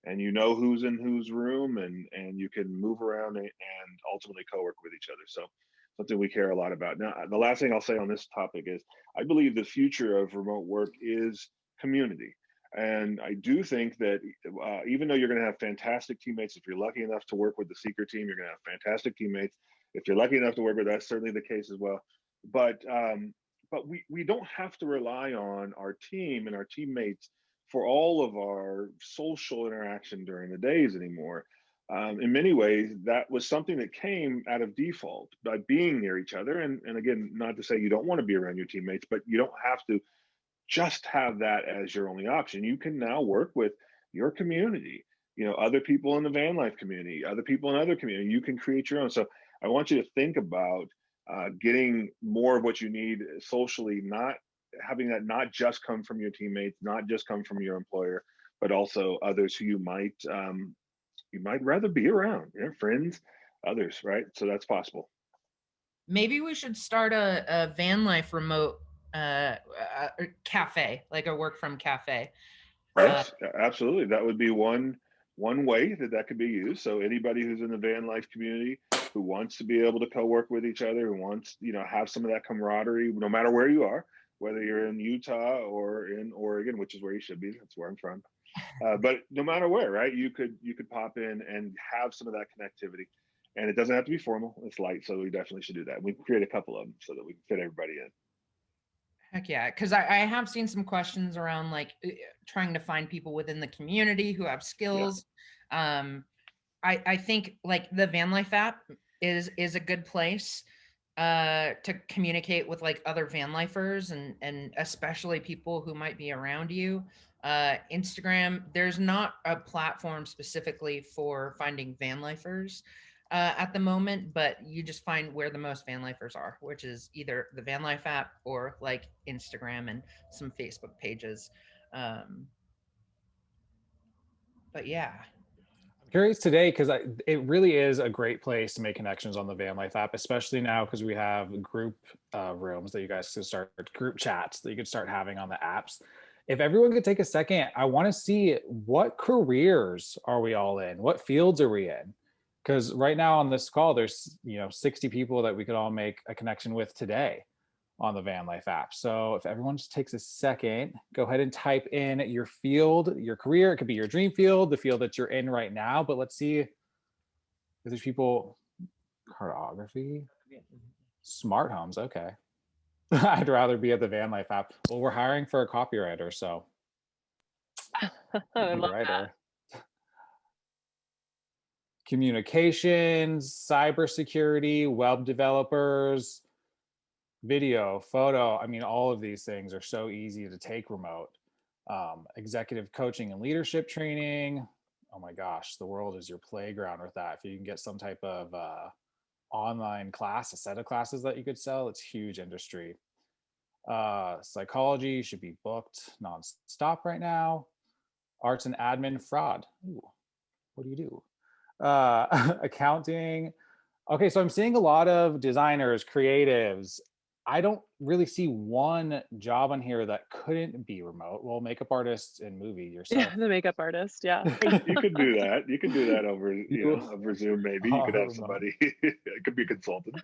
and you know who's in whose room, and you can move around and ultimately co-work with each other. So something we care a lot about. Now, the last thing I'll say on this topic is I believe the future of remote work is community. And I do think that even though you're going to have fantastic teammates, if you're lucky enough to work with the Seeker team, you're going to have fantastic teammates. If you're lucky enough to work with us, certainly the case as well. But we don't have to rely on our team and our teammates for all of our social interaction during the days anymore. In many ways, that was something that came out of default by being near each other. And again, not to say you don't want to be around your teammates, but you don't have to just have that as your only option. You can now work with your community, other people in the van life community, other people in other community. You can create your own. So I want you to think about getting more of what you need socially, not having that not just come from your teammates, not just come from your employer, but also others who you might rather be around, friends, others, right? So that's possible. Maybe we should start a van life remote cafe, like a work from cafe. Yes, absolutely. That would be one way that could be used. So anybody who's in the van life community who wants to be able to co-work with each other, who wants, have some of that camaraderie, no matter where you are, whether you're in Utah or in Oregon, which is where you should be. That's where I'm from. But no matter where, right? You could pop in and have some of that connectivity. And it doesn't have to be formal. It's light, so we definitely should do that. We can create a couple of them so that we can fit everybody in. Heck yeah, because I have seen some questions around like trying to find people within the community who have skills. Yeah. I think like the Van Life app is a good place to communicate with like other van lifers and especially people who might be around you. Instagram, there's not a platform specifically for finding van lifers at the moment, but you just find where the most van lifers are, which is either the Van Life app or like Instagram and some Facebook pages. But yeah. I'm curious today because it really is a great place to make connections on the Van Life app, especially now because we have group rooms that you guys can start, group chats that you could start having on the apps. If everyone could take a second, I want to see what careers are we all in? What fields are we in? Because right now on this call, there's 60 people that we could all make a connection with today on the Van Life app. So if everyone just takes a second, go ahead and type in your field, your career. It could be your dream field, the field that you're in right now. But let's see if there's people. Cartography, smart homes. Okay. I'd rather be at the Van Life app. Well, we're hiring for a copywriter, so I love writer. Communications, cybersecurity, web developers, video, photo. I mean, all of these things are so easy to take remote. Executive coaching and leadership training. Oh my gosh, the world is your playground with that. If you can get some type of online class, a set of classes that you could sell, it's huge industry. Psychology should be booked nonstop right now. Arts and admin, fraud. Ooh, what do you do? Accounting. Okay, so I'm seeing a lot of designers, creatives. I don't really see one job on here that couldn't be remote. Well, makeup artist and movie yourself. Yeah, the makeup artist. Yeah. You could do that. You could do that over, over Zoom. Maybe you could have somebody. It could be a consultant.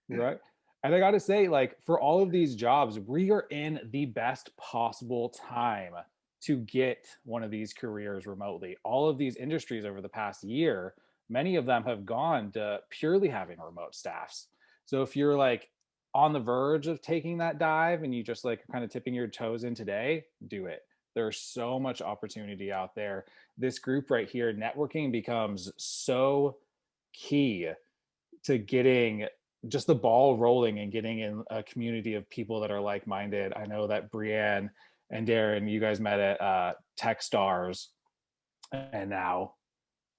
Yeah. Right. And I got to say, like, for all of these jobs, we are in the best possible time to get one of these careers remotely. All of these industries over the past year, many of them have gone to purely having remote staffs. So if you're like on the verge of taking that dive and you just like kind of tipping your toes in today, do it. There's so much opportunity out there. This group right here, networking becomes so key to getting just the ball rolling and getting in a community of people that are like-minded. I know that Brianne and Darren, you guys met at Techstars, and now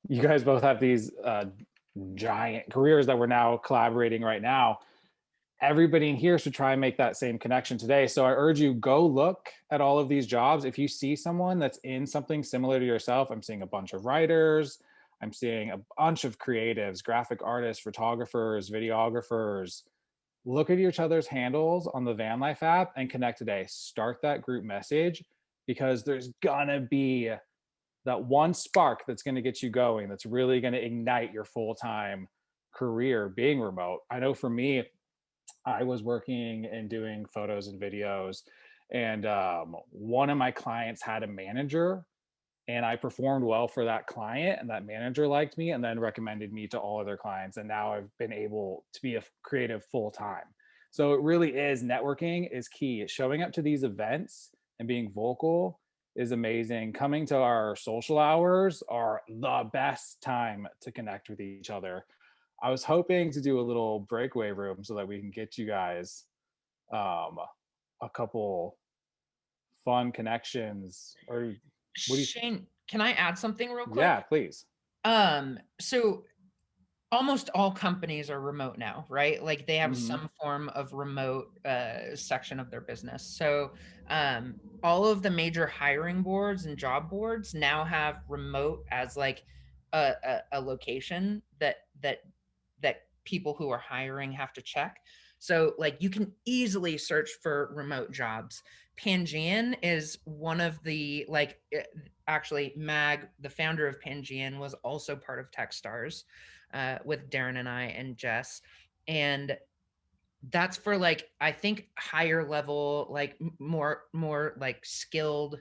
you guys both have these giant careers that we're now collaborating right now. Everybody in here should try and make that same connection today. So I urge you, go look at all of these jobs. If you see someone that's in something similar to yourself, I'm seeing a bunch of writers, I'm seeing a bunch of creatives, graphic artists, photographers, videographers. Look at each other's handles on the Van Life app and connect today. Start that group message because there's gonna be that one spark that's going to get you going, that's really going to ignite your full-time career being remote. I know for me, I was working and doing photos and videos, and one of my clients had a manager, and I performed well for that client, and that manager liked me and then recommended me to all other clients. And now I've been able to be a creative full time. So it really is, networking is key. Showing up to these events and being vocal is amazing. Coming to our social hours are the best time to connect with each other. I was hoping to do a little breakaway room so that we can get you guys um, a couple fun connections. Or what do you? Shane, can I add something real quick? Yeah, please. So almost all companies are remote now, right? Like they have Mhm. some form of remote section of their business. So all of the major hiring boards and job boards now have remote as like a location that people who are hiring have to check. So like you can easily search for remote jobs. Pangean is one of the like actually Mag, the founder of Pangean, was also part of Techstars with Darren and I and Jess. And that's for like, I think higher level, like more like skilled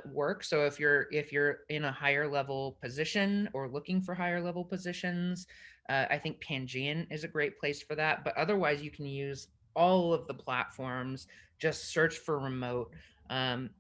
work. So if you're in a higher level position or looking for higher level positions, I think Pangean is a great place for that. But otherwise, you can use all of the platforms. Just search for remote, and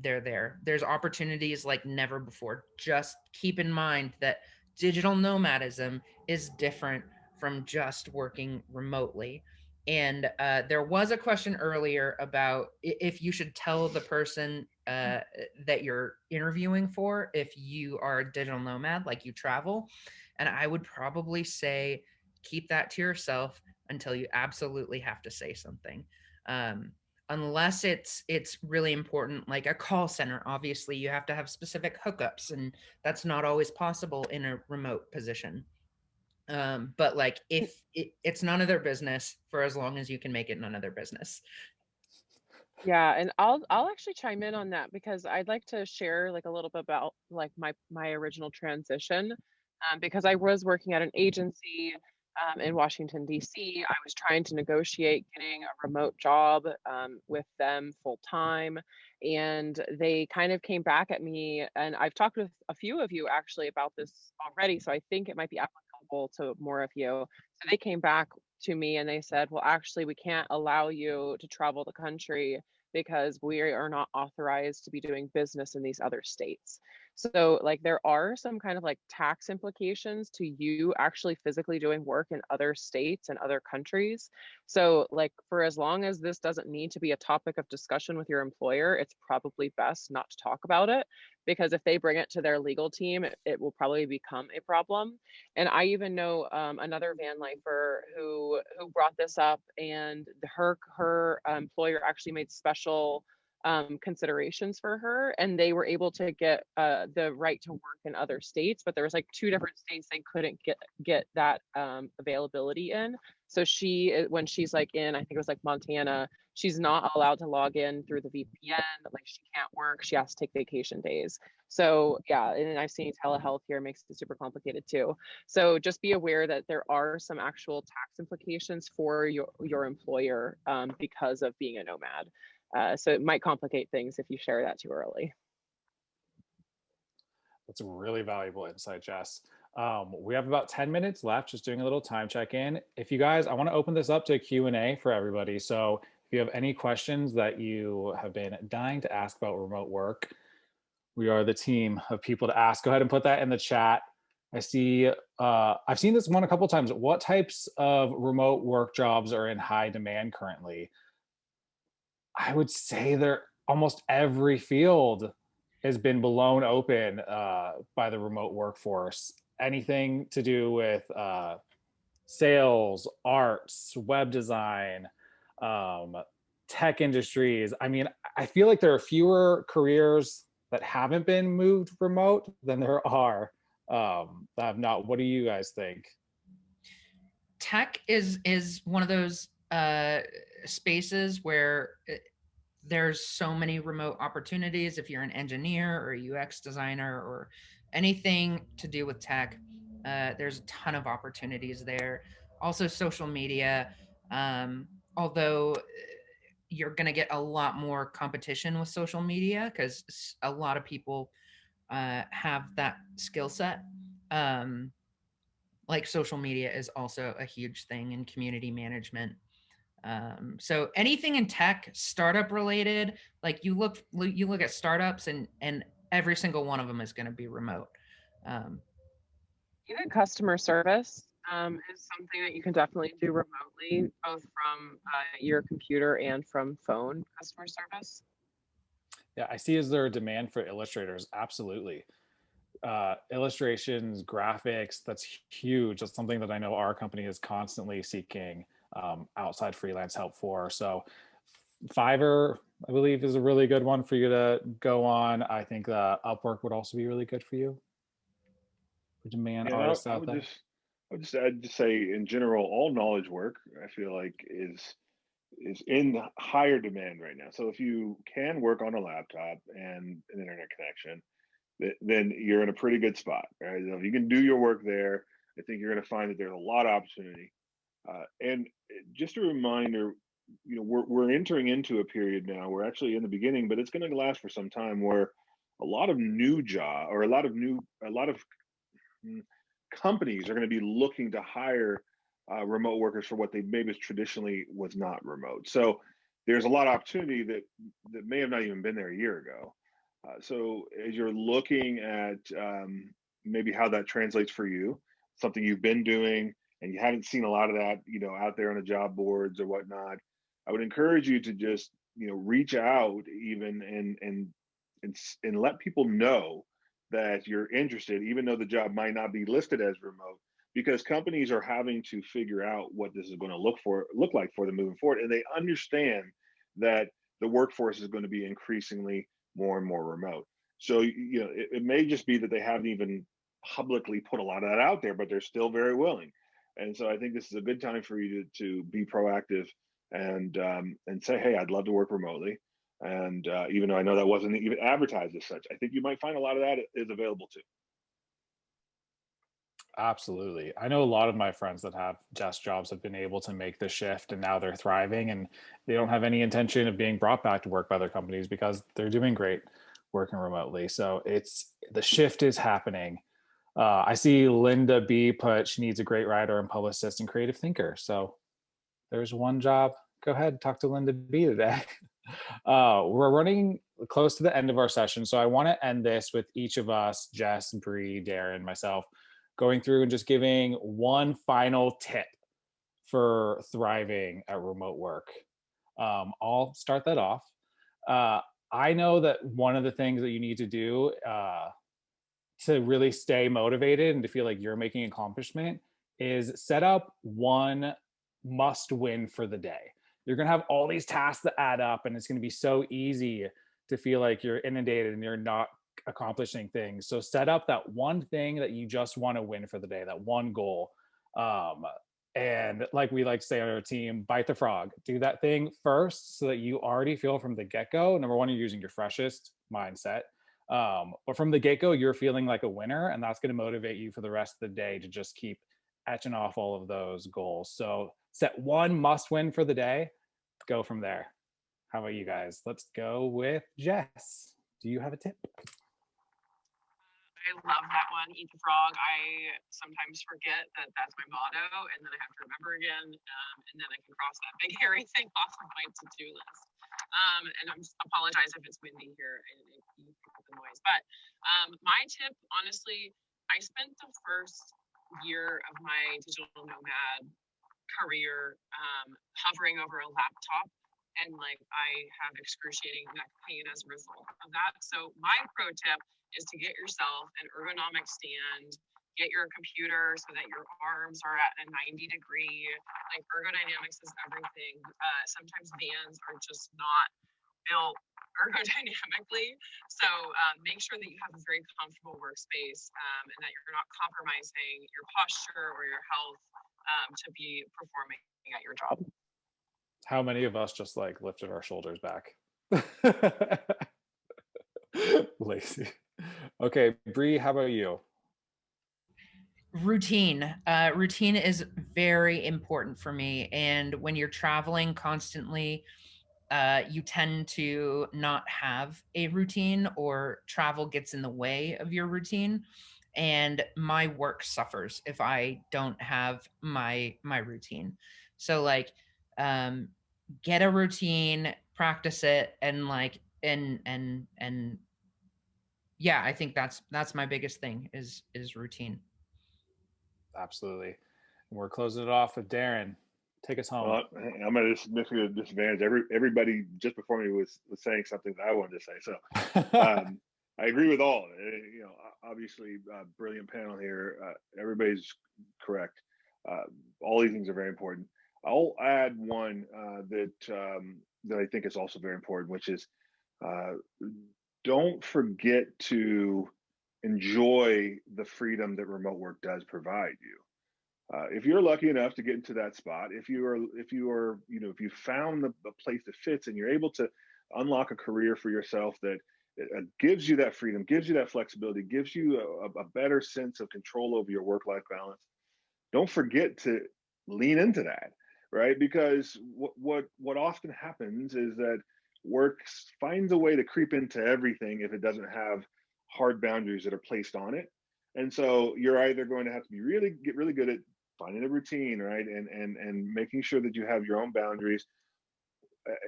they're there. There's opportunities like never before. Just keep in mind that digital nomadism is different from just working remotely. And there was a question earlier about if you should tell the person that you're interviewing for if you are a digital nomad, like you travel. And I would probably say keep that to yourself until you absolutely have to say something. Um, Unless it's really important, like a call center. Obviously, you have to have specific hookups, and that's not always possible in a remote position. But like if it's none of their business for as long as you can make it none of their business. Yeah, and I'll actually chime in on that because I'd like to share like a little bit about like my original transition, because I was working at an agency in Washington D.C. I was trying to negotiate getting a remote job with them full time, and they kind of came back at me. And I've talked with a few of you actually about this already, so I think it might be applicable to more of you. So they came back to me and they said, well, actually, we can't allow you to travel the country because we are not authorized to be doing business in these other states. So, like, there are some kind of like tax implications to you actually physically doing work in other states and other countries. So, like, for as long as this doesn't need to be a topic of discussion with your employer, it's probably best not to talk about it because if they bring it to their legal team, it will probably become a problem. And I even know another van lifer who brought this up, and her employer actually made special considerations for her, and they were able to get the right to work in other states, but there was like two different states they couldn't get that availability in. So when she's like in, I think it was like Montana, she's not allowed to log in through the VPN. Like she can't work. She has to take vacation days. So yeah, and I've seen telehealth here makes it super complicated too. So just be aware that there are some actual tax implications for your employer because of being a nomad. So it might complicate things if you share that too early. That's a really valuable insight, Jess. We have about 10 minutes left, just doing a little time check-in. If you guys, I want to open this up to a Q&A for everybody. So if you have any questions that you have been dying to ask about remote work, we are the team of people to ask. Go ahead and put that in the chat. I see, I've seen this one a couple of times. What types of remote work jobs are in high demand currently? I would say they're almost every field has been blown open by the remote workforce. Anything to do with sales, arts, web design, um, tech industries. I mean, I feel like there are fewer careers that haven't been moved remote than there are that have not. What do you guys think? Tech is one of those spaces where there's so many remote opportunities if you're an engineer or a UX designer or anything to do with tech. There's a ton of opportunities there. Also, social media. Although you're going to get a lot more competition with social media because a lot of people have that skill set. Like social media is also a huge thing in community management. So anything in tech, startup related, like you look at startups and every single one of them is going to be remote. Um, Even customer service is something that you can definitely do remotely, both from your computer and from phone customer service. Yeah, I see. Is there a demand for illustrators? Absolutely. Illustrations, graphics, that's huge. That's something that I know our company is constantly seeking outside freelance help for. So Fiverr, I believe, is a really good one for you to go on. I think Upwork would also be really good for you for demand Yeah, and artists I out would there. just, I'd just say in general, all knowledge work I feel like is in higher demand right now. So if you can work on a laptop and an internet connection, then you're in a pretty good spot, right? If you can do your work there, I think you're going to find that there's a lot of opportunity. And just a reminder, we're entering into a period now. We're actually in the beginning, but it's going to last for some time. Where a lot of new job or a lot of mm, companies are going to be looking to hire remote workers for what they maybe traditionally was not remote. So there's a lot of opportunity that may have not even been there a year ago. So as you're looking at maybe how that translates for you, something you've been doing and you haven't seen a lot of that, out there on the job boards or whatnot, I would encourage you to just, reach out even and let people know that you're interested, even though the job might not be listed as remote, because companies are having to figure out what this is going to look like for them moving forward, and they understand that the workforce is going to be increasingly more and more remote. So it may just be that they haven't even publicly put a lot of that out there, but they're still very willing. And so I think this is a good time for you to be proactive and say, hey, I'd love to work remotely. And even though I know that wasn't even advertised as such, I think you might find a lot of that is available too. Absolutely. I know a lot of my friends that have desk jobs have been able to make the shift and now they're thriving and they don't have any intention of being brought back to work by their companies because they're doing great working remotely. So it's the shift is happening. I see Linda B put she needs a great writer and publicist and creative thinker. So there's one job. Go ahead, talk to Linda B today. We're running close to the end of our session. So I want to end this with each of us, Jess, Bree, Darren, myself, going through and just giving one final tip for thriving at remote work. I'll start that off. I know that one of the things that you need to do to really stay motivated and to feel like you're making accomplishment is set up one must win for the day. You're going to have all these tasks that add up and it's going to be so easy to feel like you're inundated and you're not accomplishing things. So set up that one thing that you just want to win for the day, that one goal. Um, and like we like to say on our team, bite the frog. Do that thing first so that you already feel from the get-go. Number one, you're using your freshest mindset. But from the get-go, you're feeling like a winner, and that's going to motivate you for the rest of the day to just keep etching off all of those goals. So set one must win for the day, go from there. How about you guys? Let's go with Jess. Do you have a tip? I love that one, eat the frog. I sometimes forget that that's my motto, and then I have to remember again, and then I can cross that big hairy thing off of my to-do list. And I'm apologize if it's windy here and if you pick up the noise. But my tip, honestly, I spent the first year of my digital nomad career hovering over a laptop, and like I have excruciating neck pain as a result of that. So my pro tip is to get yourself an ergonomic stand, get your computer so that your arms are at a 90-degree. Like ergodynamics is everything. Sometimes vans are just not built ergodynamically. So make sure that you have a very comfortable workspace and that you're not compromising your posture or your health to be performing at your job. How many of us just like lifted our shoulders back Lazy. Okay, Bree, how about you? Routine. Routine is very important for me. And when you're traveling constantly, you tend to not have a routine, or travel gets in the way of your routine. And my work suffers if I don't have my routine. So like, um, get a routine, practice it, and like, and yeah, I think that's my biggest thing is routine. Absolutely. And we're closing it off with Darren. Take us home. Well, I'm at a significant disadvantage. Everybody just before me was saying something that I wanted to say. So I agree with all. You know, obviously, brilliant panel here. Everybody's correct. All these things are very important. I'll add one that I think is also very important, which is uh, don't forget to enjoy the freedom that remote work does provide you. If you're lucky enough to get into that spot, if you are, if you found the place that fits and you're able to unlock a career for yourself that gives you that freedom, gives you that flexibility, gives you a better sense of control over your work-life balance, don't forget to lean into that, right? Because what often happens is that work finds a way to creep into everything if it doesn't have hard boundaries that are placed on it. And so you're either going to have to get really good at finding a routine, right? And making sure that you have your own boundaries.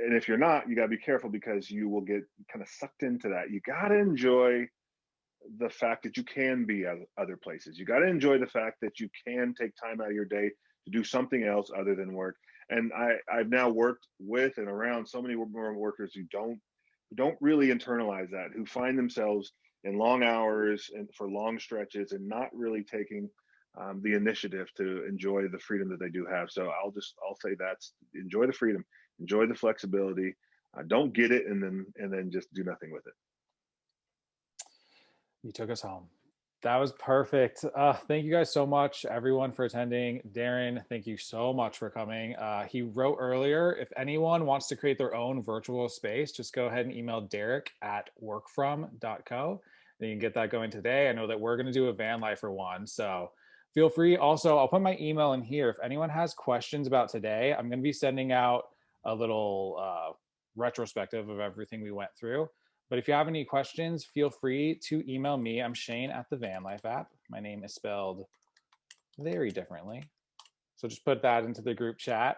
And if you're not, you got to be careful because you will get kind of sucked into that. You got to enjoy the fact that you can be at other places. You got to enjoy the fact that you can take time out of your day to do something else other than work. And I've now worked with and around so many more workers who don't really internalize that, who find themselves in long hours and for long stretches and not really taking the initiative to enjoy the freedom that they do have. So I'll say that's enjoy the freedom, enjoy the flexibility. Don't get it and then just do nothing with it. You took us home. That was perfect. Thank you guys so much, everyone, for attending. Darren, thank you so much for coming. He wrote earlier, if anyone wants to create their own virtual space, just go ahead and email derek@workfrom.co. And you can get that going today. I know that we're going to do a van lifer one. So feel free. Also, I'll put my email in here. If anyone has questions about today, I'm going to be sending out a little retrospective of everything we went through. But if you have any questions, feel free to email me. I'm Shane at the Van Life app. My name is spelled very differently. So just put that into the group chat.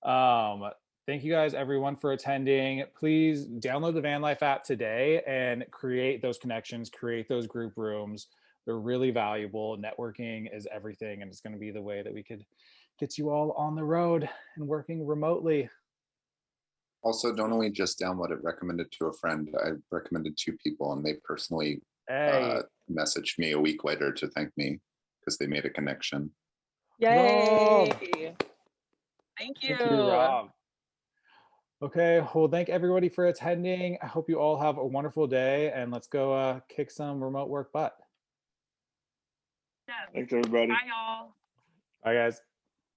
Thank you guys, everyone, for attending. Please download the Van Life app today and create those connections, create those group rooms. They're really valuable. Networking is everything, and it's going to be the way that we could get you all on the road and working remotely. Also, don't only just download it, recommend it to a friend. I recommended 2 people and they personally messaged me a week later to thank me because they made a connection. Yay! Rob. Thank you. Thank you, Rob. Okay, well, thank everybody for attending. I hope you all have a wonderful day, and let's go kick some remote work butt. Thanks, everybody. Bye, y'all. Bye, guys.